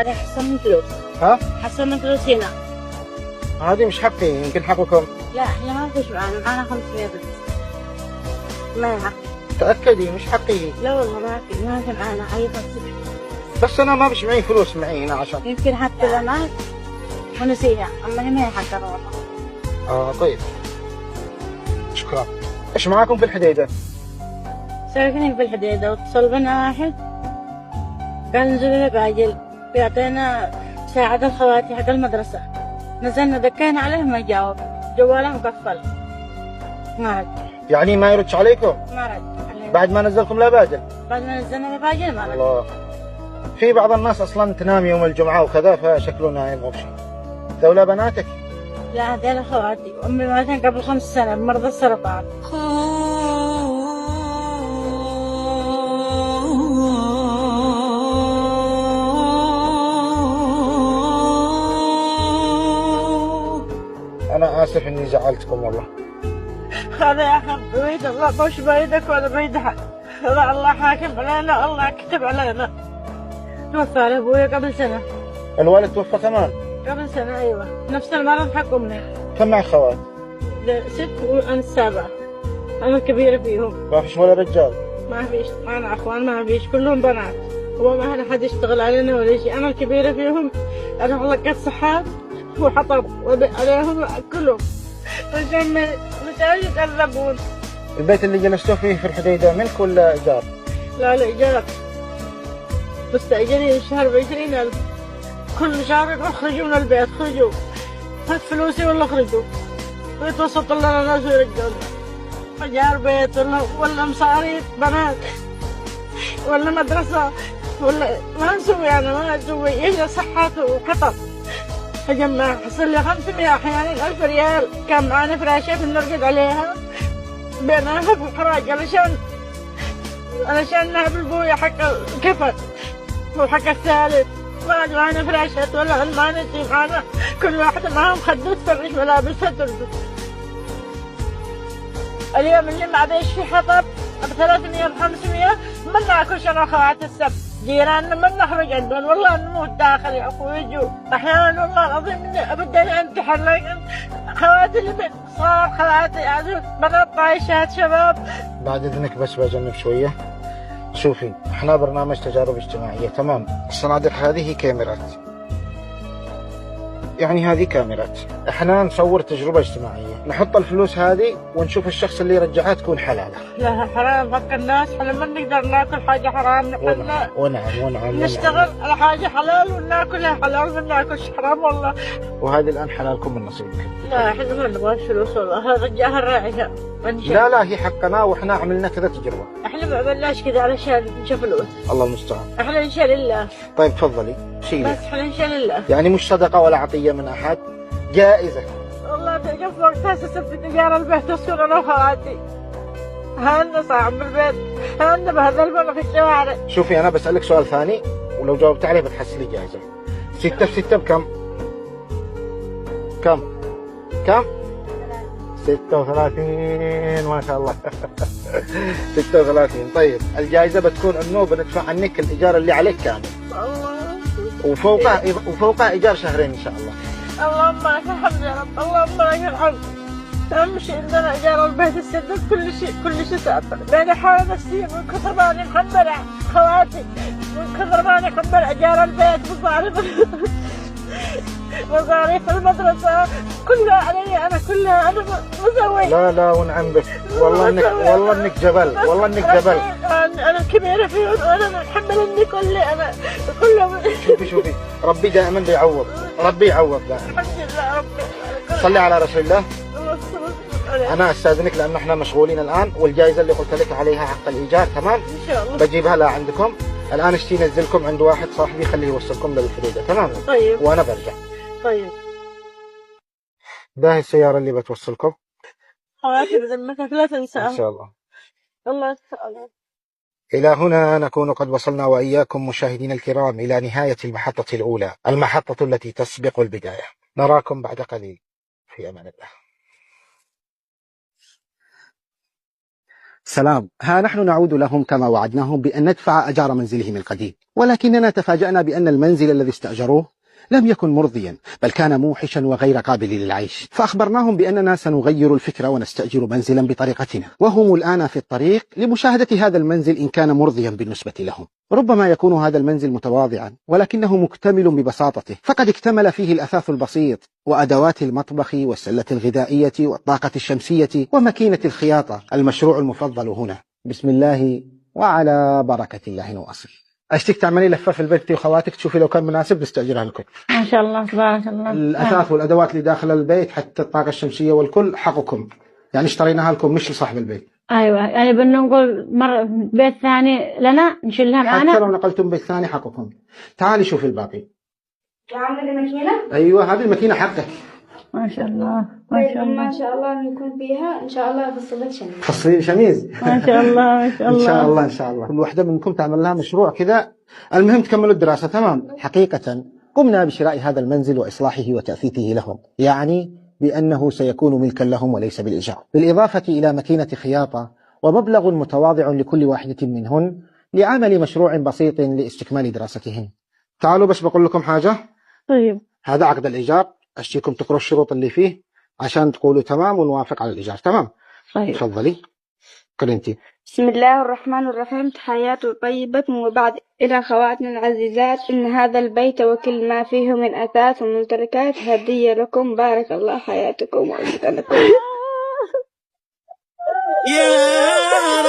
بعدين حصل من فلوس. ها؟ حصل من فلوس هنا. هذه مش حقي، يمكن حقكم. لا احنا ما فيش معانا 500 بس. ما حق. تأكدي مش حقي. لا والله ما في معانا أي 500. بس أنا ما فيش معي فلوس معي هنا عشان. يمكن حتى لنا ونسيها، أما هي ما هي حقنا والله. طيب. شكرا. إيش معاكم في الحديدة؟ ساكنين في الحديدة واتصل بنا واحد قال نزلوا باجل بيعطينا ساعة الخواتي حق المدرسة. نزلنا دكينا عليه ما جاوب، جواله مقفل ما رد. يعني ما يردش عليكم؟ ما رد عليه. بعد ما نزلكم لا باجل؟ بعد ما نزلنا باجل ما رد. الله. في بعض الناس أصلا تنام يوم الجمعة وكذا فشكله نايم أو شيء. لولا بناتك؟ لا هذول خواتي، أمي ماتت قبل 5 سنة بمرض السرطان. أنا آسف إني زعلتكم والله. هذا يا أخي بيد الله، مش بيدك ولا بيد حد. هذا الله حاكم علينا، الله كتب علينا. توفى على أبويا قبل سنة. الوالد توفى كمان؟ قبل سنة أيوة، نفس المرض حق أمي. كم معك خوات؟ 6 وأنا السابعة. أنا الكبيرة فيهم. ما فيش ولا رجال؟ ما فيش، معنا أخوان ما فيش، كلهم بنات. هو ما هنا حد يشتغل علينا ولا شيء، أنا الكبيرة فيهم. أنا حلقت صحات وحطب عليهم كلهم عشان مش عايز يتقربون. البيت اللي جلستوا فيه في الحديدة ملك ولا إيجار؟ لا إيجار. مستأجرين الشهر ب20,000. كل شهر اخرجوا من البيت، خرجوا هات فلوسي ولا اخرجوا. ويتوسط لنا ناس ويرجعون اجار بيت ولا مصاريف بنات ولا مدرسة ولا ما نسوي. أنا ما نسوي إلا صحات وقطر. أجمع حصل لي 500 أحيانا 1000 ريال. كان معانا فراشة بنرقد عليها بينها بحراج علشان نهب البوية حق الكفن وحق الثالث. ما معانا فراشات ولا معانا شيء، معانا كل واحدة معاهم خدة تفرش ملابسها تلبس. اليوم اللي ما عاد في حطب ب300 ب500 ما ناكلش انا وخواتي السبت. جيراننا ما نخرج عندهم والله نموت داخل يا اخوي. يجوا احيانا والله العظيم اني ابدا انتحر، لكن خواتي اللي صار خواتي يعني بنات طايشات شباب. بعد اذنك بس بجنب شويه. شوفي احنا برنامج تجارب اجتماعيه تمام. الصناديق هذه كاميرات، يعني هذه كاميرات. احنا نصور تجربه اجتماعيه، نحط الفلوس هذه ونشوف الشخص اللي يرجعها تكون حلاله. لا حرام حق الناس، احنا ما نقدر ناكل حاجه حرام. ونعم نشتغل على حاجه حلال وناكلها حلال، ما ناكلش حرام والله. وهذه الان حلالكم من نصيبكم. لا احنا ما نبغى فلوس والله، هذا رجعها الراعي. لا هي حقنا، واحنا عملنا كذا تجربه. احنا ما عملناش كذا علشان نشوف فلوس. الله المستعان. احنا نشاء لله. طيب تفضلي شيلي. بس احنا نشاء لله. يعني مش صدقه ولا عطيه من احد، جائزه. والله تقف وقتها سبت تجار البيت تسكن انا وخواتي. هانا صاحب البيت، هانا بهذا في الشوارع. شوفي انا بسالك سؤال ثاني ولو جاوبت عليه بتحصلي جائزه. 6 في 6 بكم؟ كم؟ 36 ما شاء الله. 36. طيب الجائزة بتكون انه بندفع عنك الايجار اللي عليك كامل. الله. وفوقها ايجار شهرين ان شاء الله. اللهم لك الحمد يا رب، اللهم لك الحمد. اهم شيء عندنا ايجار البيت السدد، كل شيء تأثر. بين حالة نفسية من كثر ما اني محمل خواتي، من كثر ما اني محمل ايجار البيت، مصاريف المدرسة كلها علي أنا، كلها أنا مسوي. لا ونعم بك والله انك جبل، والله انك جبل. أنا كبيرة فيهم وأنا أتحمل إني أنا كلهم. شوفي ربي دائما بيعوض، ربي يعوض دائما. الحمد لله ربي. صلي على رسول الله. أنا أستاذنك لأنه إحنا مشغولين الآن، والجائزة اللي قلت لك عليها حق الإيجار تمام؟ إن شاء الله. بجيبها لها عندكم. الآن اشتي نزلكم عند واحد صاحبي خليه يوصلكم للحديدة تمام؟ طيب. وأنا برجع. طيب. ده السيارة اللي بتوصلكم. خواتي بذمتك لا تنساها. إن شاء الله. الله يسعدك. إلى هنا نكون قد وصلنا وإياكم مشاهدينا الكرام إلى نهاية المحطة الأولى، المحطة التي تسبق البداية. نراكم بعد قليل، في أمان الله. سلام، ها نحن نعود لهم كما وعدناهم بأن ندفع أجار منزلهم القديم، ولكننا تفاجأنا بأن المنزل الذي استأجروه لم يكن مرضيا، بل كان موحشا وغير قابل للعيش. فأخبرناهم بأننا سنغير الفكرة ونستأجر منزلا بطريقتنا، وهم الآن في الطريق لمشاهدة هذا المنزل إن كان مرضيا بالنسبة لهم. ربما يكون هذا المنزل متواضعا، ولكنه مكتمل ببساطته، فقد اكتمل فيه الأثاث البسيط وأدوات المطبخ والسلة الغذائية والطاقة الشمسية وماكينة الخياطة، المشروع المفضل هنا. بسم الله وعلى بركة الله نواصل. أشتك تعملي لفة في البيت وخواتك تشوفي لو كان مناسب نستأجرها لكم. ما شاء الله تبارك الله. الأثاث والأدوات اللي داخل البيت حتى الطاقة الشمسية والكل حقكم، يعني اشتريناها لكم مش لصاحب البيت. ايوه يعني بنقول بيت ثاني لنا نشيلها معنا. حتى لو نقلتم بيت ثاني حقكم. تعالي شوفي الباقي. عامل الماكينة؟ أيوة هذه الماكينة حقك. ما شاء الله ما شاء الله ما شاء الله يكون فيها إن شاء الله فصلت شميز. فصلين شميز. ما شاء الله ما شاء الله. إن شاء الله إن شاء الله. كل واحدة منكم تعمل لها مشروع كذا، المهم تكملوا الدراسة. تمام. حقيقة قمنا بشراء هذا المنزل وإصلاحه وتأثيثه لهم، يعني بأنه سيكون ملكا لهم وليس بالإيجار، بالإضافة إلى ماكينة خياطة ومبلغ متواضع لكل واحدة منهن لعمل مشروع بسيط لاستكمال دراستهن. تعالوا بس بقول لكم حاجة. طيب هذا عقد الإيجار، أشتيكم تقرأوا الشروط اللي فيه عشان تقولوا تمام ونوافق على الإيجار. تمام. طيب تفضلي قرنتي. بسم الله الرحمن الرحيم. تحيات طيبة وبعد إلى خواتنا العزيزات، إن هذا البيت وكل ما فيه من أثاث وممتلكات هدية لكم، بارك الله حياتكم وأمثالكم. يا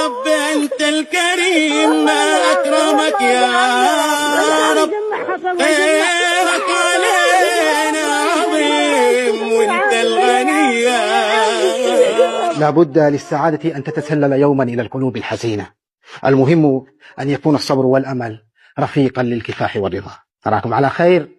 رب أنت الكريم ما أكرمك يا رب، خيرك علينا عظيم وأنت الغني يا. لابد للسعادة أن تتسلل يوما إلى القلوب الحزينة، المهم أن يكون الصبر والأمل رفيقا للكفاح والرضا. أراكم على خير.